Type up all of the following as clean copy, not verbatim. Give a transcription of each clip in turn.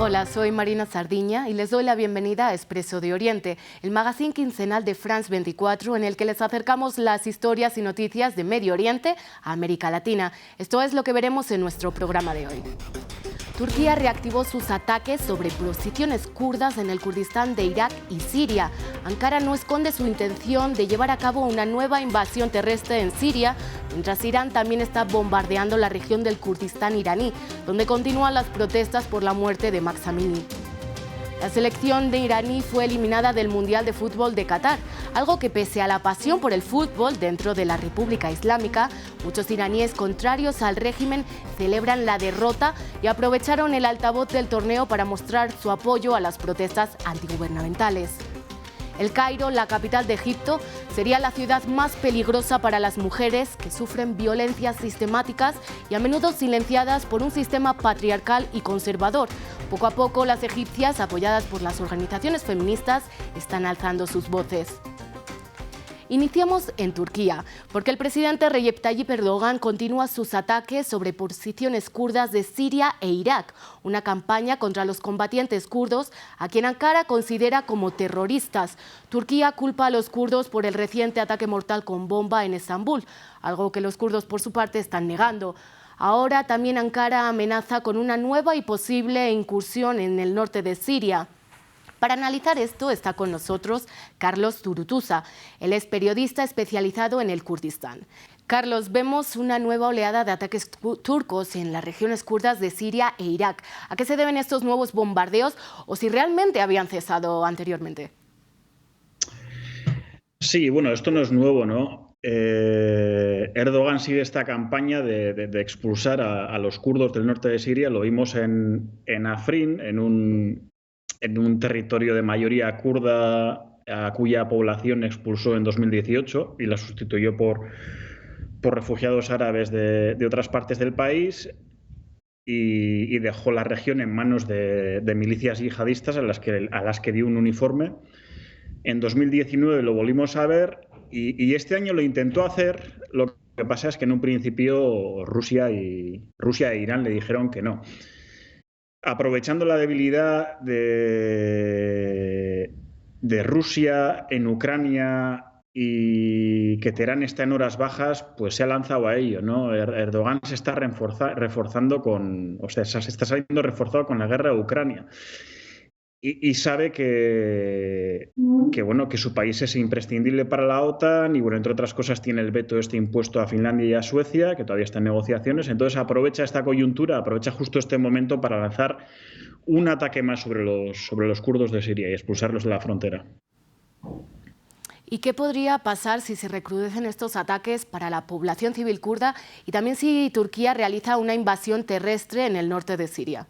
Hola, soy Marina Sardiña y les doy la bienvenida a Expreso de Oriente, el magazine quincenal de France 24 en el que les acercamos las historias y noticias de Medio Oriente a América Latina. Esto es lo que veremos en nuestro programa de hoy. Turquía reactivó sus ataques sobre posiciones kurdas en el Kurdistán de Irak y Siria. Ankara no esconde su intención de llevar a cabo una nueva invasión terrestre en Siria, mientras Irán también está bombardeando la región del Kurdistán iraní, donde continúan las protestas por la muerte de Mahsa Amini. La selección de iraní fue eliminada del Mundial de Fútbol de Qatar, algo que pese a la pasión por el fútbol dentro de la República Islámica, muchos iraníes contrarios al régimen celebran la derrota y aprovecharon el altavoz del torneo para mostrar su apoyo a las protestas antigubernamentales. El Cairo, la capital de Egipto, sería la ciudad más peligrosa para las mujeres que sufren violencias sistemáticas y a menudo silenciadas por un sistema patriarcal y conservador. Poco a poco, las egipcias, apoyadas por las organizaciones feministas, están alzando sus voces. Iniciamos en Turquía, porque el presidente Recep Tayyip Erdogan continúa sus ataques sobre posiciones kurdas de Siria e Irak, una campaña contra los combatientes kurdos a quien Ankara considera como terroristas. Turquía culpa a los kurdos por el reciente ataque mortal con bomba en Estambul, algo que los kurdos por su parte están negando. Ahora también Ankara amenaza con una nueva y posible incursión en el norte de Siria. Para analizar esto está con nosotros Carlos Turutusa. Él es periodista especializado en el Kurdistán. Carlos, vemos una nueva oleada de ataques turcos en las regiones kurdas de Siria e Irak. ¿A qué se deben estos nuevos bombardeos o si realmente habían cesado anteriormente? Sí, bueno, esto no es nuevo, ¿no? Erdogan sigue esta campaña de expulsar a los kurdos del norte de Siria. Lo vimos en Afrin, en un territorio de mayoría kurda a cuya población expulsó en 2018 y la sustituyó por refugiados árabes de otras partes del país y dejó la región en manos de milicias yihadistas a las que dio un uniforme. En 2019 lo volvimos a ver y este año lo intentó hacer. Lo que pasa es que en un principio Rusia e Irán le dijeron que no. Aprovechando la debilidad de Rusia en Ucrania y que Teherán está en horas bajas, pues se ha lanzado a ello, ¿no? Erdogan se está reforzando se está saliendo reforzado con la guerra de Ucrania. Y sabe que su país es imprescindible para la OTAN y, bueno, entre otras cosas, tiene el veto impuesto a Finlandia y a Suecia, que todavía están en negociaciones. Entonces aprovecha esta coyuntura, aprovecha justo este momento para lanzar un ataque más sobre los kurdos de Siria y expulsarlos de la frontera. ¿Y qué podría pasar si se recrudecen estos ataques para la población civil kurda y también si Turquía realiza una invasión terrestre en el norte de Siria?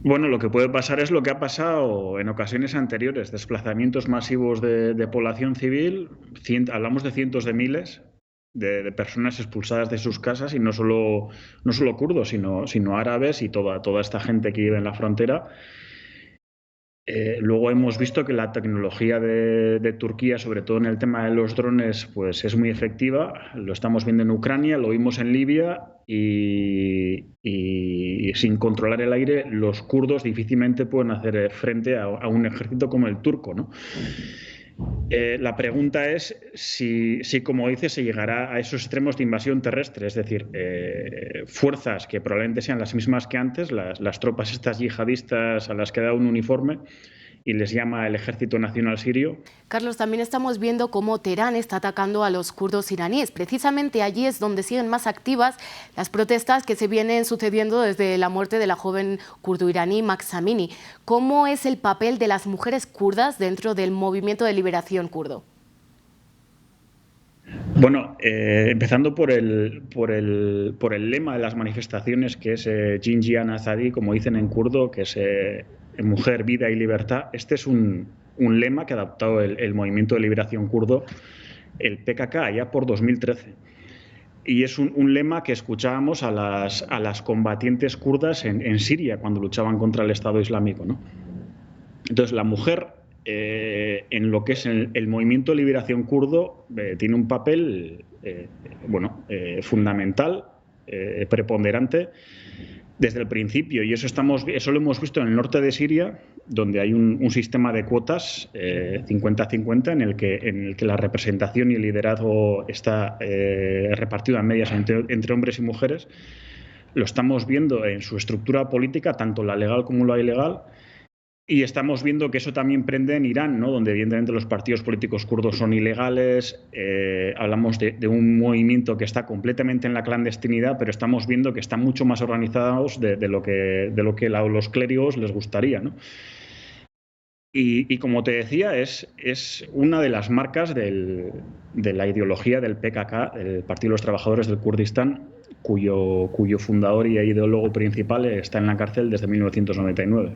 Bueno, lo que puede pasar es lo que ha pasado en ocasiones anteriores, desplazamientos masivos de población civil, hablamos de cientos de miles de personas expulsadas de sus casas y no solo kurdos, sino árabes y toda esta gente que vive en la frontera. Luego hemos visto que la tecnología de Turquía, sobre todo en el tema de los drones, pues es muy efectiva. Lo estamos viendo en Ucrania, lo vimos en Libia y sin controlar el aire, los kurdos difícilmente pueden hacer frente a un ejército como el turco, ¿no? La pregunta es si, como dice, se llegará a esos extremos de invasión terrestre, es decir, fuerzas que probablemente sean las mismas que antes, las tropas estas yihadistas a las que da un uniforme y les llama el Ejército Nacional Sirio. Carlos, también estamos viendo cómo Teherán está atacando a los kurdos iraníes. Precisamente allí es donde siguen más activas las protestas que se vienen sucediendo desde la muerte de la joven kurdo-iraní Mahsa Amini. ¿Cómo es el papel de las mujeres kurdas dentro del movimiento de liberación kurdo? Bueno, empezando por el lema de las manifestaciones, que es Jinjian Azadi, como dicen en kurdo, que es mujer, vida y libertad. Este es un lema que ha adoptado el movimiento de liberación kurdo, el PKK, allá por 2013. Y es un lema que escuchábamos a las combatientes kurdas en Siria cuando luchaban contra el Estado Islámico, ¿no? Entonces, la mujer, en lo que es el movimiento de liberación kurdo, tiene un papel fundamental, preponderante. desde el principio, y eso lo hemos visto en el norte de Siria, donde hay un sistema de cuotas 50-50 en el que la representación y el liderazgo está repartido en medias entre hombres y mujeres. Lo estamos viendo en su estructura política, tanto la legal como la ilegal, y estamos viendo que eso también prende en Irán, ¿no? Donde evidentemente los partidos políticos kurdos son ilegales. Hablamos de un movimiento que está completamente en la clandestinidad, pero estamos viendo que están mucho más organizados de lo que los clérigos les gustaría, ¿no? Y como te decía, es una de las marcas de la ideología del PKK, el Partido de los Trabajadores del Kurdistán, cuyo fundador y ideólogo principal está en la cárcel desde 1999.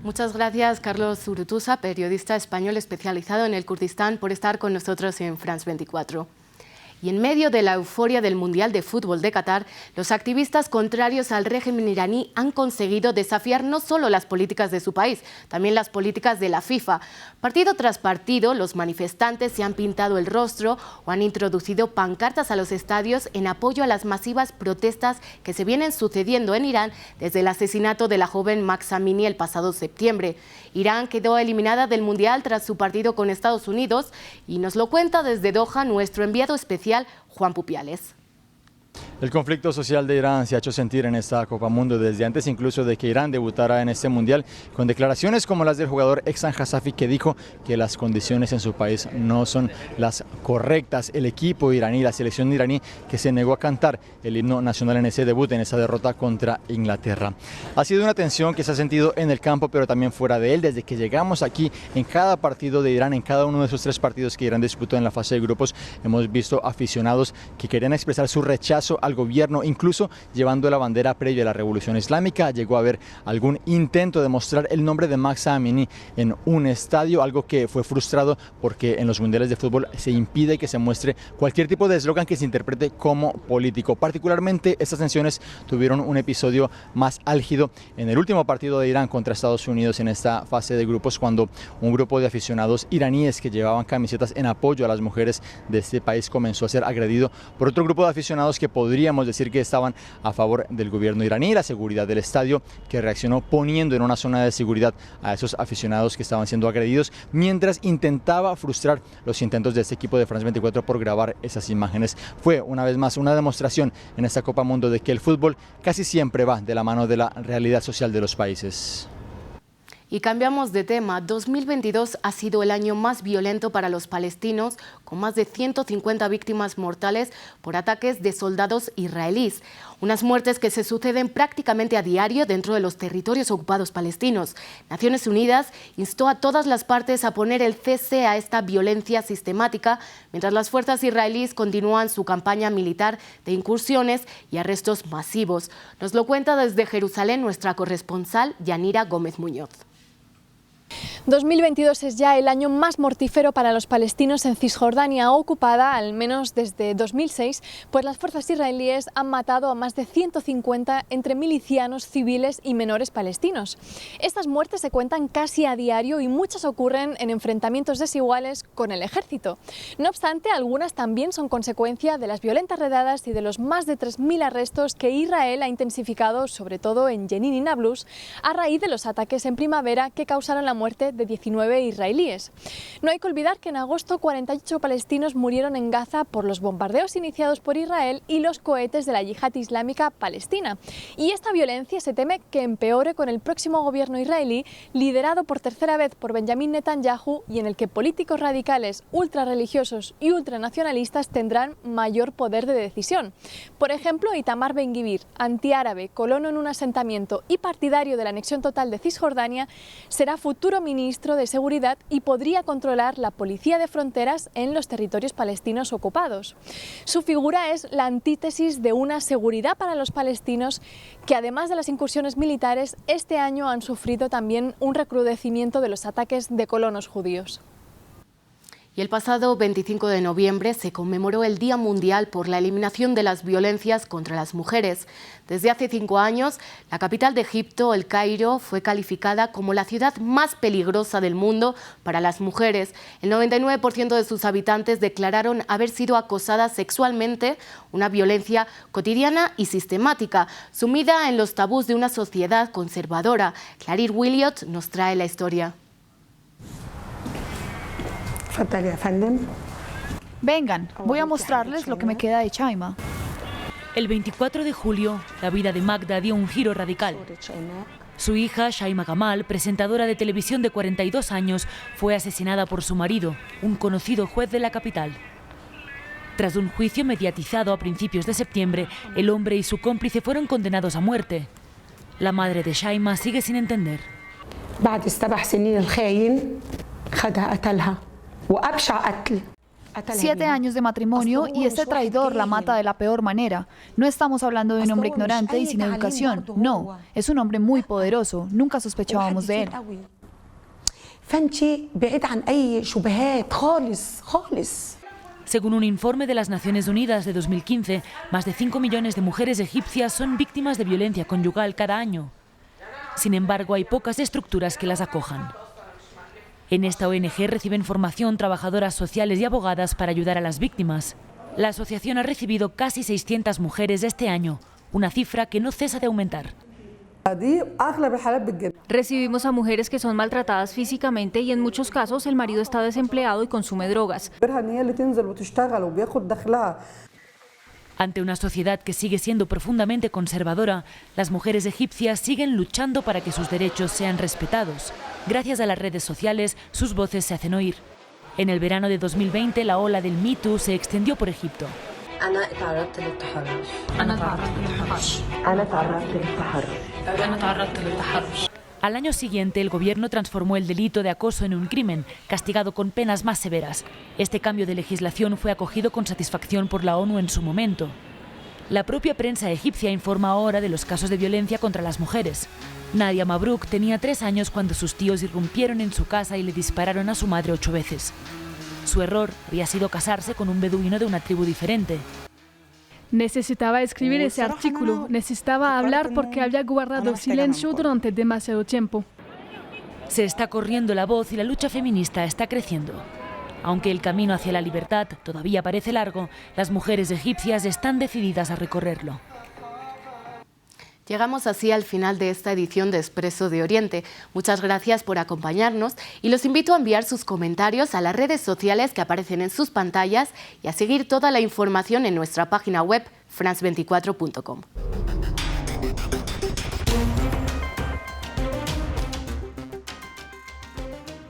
Muchas gracias, Carlos Zurutuza, periodista español especializado en el Kurdistán, por estar con nosotros en France 24. Y en medio de la euforia del Mundial de Fútbol de Qatar, los activistas contrarios al régimen iraní han conseguido desafiar no solo las políticas de su país, también las políticas de la FIFA. Partido tras partido, los manifestantes se han pintado el rostro o han introducido pancartas a los estadios en apoyo a las masivas protestas que se vienen sucediendo en Irán desde el asesinato de la joven Mahsa Amini el pasado septiembre. Irán quedó eliminada del Mundial tras su partido con Estados Unidos y nos lo cuenta desde Doha nuestro enviado especial Juan Pupiales. El conflicto social de Irán se ha hecho sentir en esta Copa Mundo desde antes incluso de que Irán debutara en este mundial, con declaraciones como las del jugador Ehsan Hassafi, que dijo que las condiciones en su país no son las correctas. El equipo iraní, la selección iraní, que se negó a cantar el himno nacional en ese debut, en esa derrota contra Inglaterra. Ha sido una tensión que se ha sentido en el campo, pero también fuera de él, desde que llegamos aquí. En cada partido de Irán, en cada uno de esos 3 partidos que Irán disputó en la fase de grupos, hemos visto aficionados que querían expresar su rechazo al gobierno, incluso llevando la bandera previa a la revolución islámica. Llegó a haber algún intento de mostrar el nombre de Mahsa Amini en un estadio, algo que fue frustrado porque en los mundiales de fútbol se impide que se muestre cualquier tipo de eslogan que se interprete como político. Particularmente estas tensiones tuvieron un episodio más álgido en el último partido de Irán contra Estados Unidos en esta fase de grupos, cuando un grupo de aficionados iraníes que llevaban camisetas en apoyo a las mujeres de este país comenzó a ser agredido por otro grupo de aficionados que podríamos decir que estaban a favor del gobierno iraní. La seguridad del estadio, que reaccionó poniendo en una zona de seguridad a esos aficionados que estaban siendo agredidos, mientras intentaba frustrar los intentos de este equipo de France 24 por grabar esas imágenes. Fue una vez más una demostración en esta Copa Mundo de que el fútbol casi siempre va de la mano de la realidad social de los países. Y cambiamos de tema. 2022 ha sido el año más violento para los palestinos, con más de 150 víctimas mortales por ataques de soldados israelíes. Unas muertes que se suceden prácticamente a diario dentro de los territorios ocupados palestinos. Naciones Unidas instó a todas las partes a poner el cese a esta violencia sistemática, mientras las fuerzas israelíes continúan su campaña militar de incursiones y arrestos masivos. Nos lo cuenta desde Jerusalén nuestra corresponsal Yanira Gómez Muñoz. 2022 es ya el año más mortífero para los palestinos en Cisjordania ocupada, al menos desde 2006, pues las fuerzas israelíes han matado a más de 150 entre milicianos, civiles y menores palestinos. Estas muertes se cuentan casi a diario y muchas ocurren en enfrentamientos desiguales con el ejército. No obstante, algunas también son consecuencia de las violentas redadas y de los más de 3.000 arrestos que Israel ha intensificado, sobre todo en Jenin y Nablus, a raíz de los ataques en primavera que causaron la muerte de 19 israelíes. No hay que olvidar que en agosto 48 palestinos murieron en Gaza por los bombardeos iniciados por Israel y los cohetes de la Yihad Islámica Palestina. Y esta violencia se teme que empeore con el próximo gobierno israelí, liderado por tercera vez por Benjamin Netanyahu, y en el que políticos radicales, ultrarreligiosos y ultranacionalistas tendrán mayor poder de decisión. Por ejemplo, Itamar Ben-Gvir, antiárabe, colono en un asentamiento y partidario de la anexión total de Cisjordania, será futuro ministro de Seguridad y podría controlar la policía de fronteras en los territorios palestinos ocupados. Su figura es la antítesis de una seguridad para los palestinos que, además de las incursiones militares, este año han sufrido también un recrudecimiento de los ataques de colonos judíos. Y el pasado 25 de noviembre se conmemoró el Día Mundial por la Eliminación de las Violencias contra las Mujeres. Desde hace 5 años, la capital de Egipto, El Cairo, fue calificada como la ciudad más peligrosa del mundo para las mujeres. El 99% de sus habitantes declararon haber sido acosadas sexualmente, una violencia cotidiana y sistemática, sumida en los tabús de una sociedad conservadora. Claire Williot nos trae la historia. Vengan, voy a mostrarles lo que me queda de Shaima. El 24 de julio, la vida de Magda dio un giro radical. Su hija, Shaima Gamal, presentadora de televisión de 42 años, fue asesinada por su marido, un conocido juez de la capital. Tras un juicio mediatizado a principios de septiembre, el hombre y su cómplice fueron condenados a muerte. La madre de Shaima sigue sin entender. 7 años de matrimonio y este traidor la mata de la peor manera. No estamos hablando de un hombre ignorante y sin educación. No, es un hombre muy poderoso. Nunca sospechábamos de él. Según un informe de las Naciones Unidas de 2015, más de 5 millones de mujeres egipcias son víctimas de violencia conyugal cada año. Sin embargo, hay pocas estructuras que las acojan. En esta ONG reciben formación trabajadoras sociales y abogadas para ayudar a las víctimas. La asociación ha recibido casi 600 mujeres este año, una cifra que no cesa de aumentar. Recibimos a mujeres que son maltratadas físicamente y en muchos casos el marido está desempleado y consume drogas. Ante una sociedad que sigue siendo profundamente conservadora, las mujeres egipcias siguen luchando para que sus derechos sean respetados. Gracias a las redes sociales, sus voces se hacen oír. En el verano de 2020, la ola del Me Too se extendió por Egipto. Al año siguiente, el gobierno transformó el delito de acoso en un crimen, castigado con penas más severas. Este cambio de legislación fue acogido con satisfacción por la ONU en su momento. La propia prensa egipcia informa ahora de los casos de violencia contra las mujeres. Nadia Mabruk tenía 3 años cuando sus tíos irrumpieron en su casa y le dispararon a su madre 8 veces. Su error había sido casarse con un beduino de una tribu diferente. Necesitaba escribir ese artículo, necesitaba hablar porque había guardado silencio durante demasiado tiempo. Se está corriendo la voz y la lucha feminista está creciendo. Aunque el camino hacia la libertad todavía parece largo, las mujeres egipcias están decididas a recorrerlo. Llegamos así al final de esta edición de Expreso de Oriente. Muchas gracias por acompañarnos y los invito a enviar sus comentarios a las redes sociales que aparecen en sus pantallas y a seguir toda la información en nuestra página web france24.com.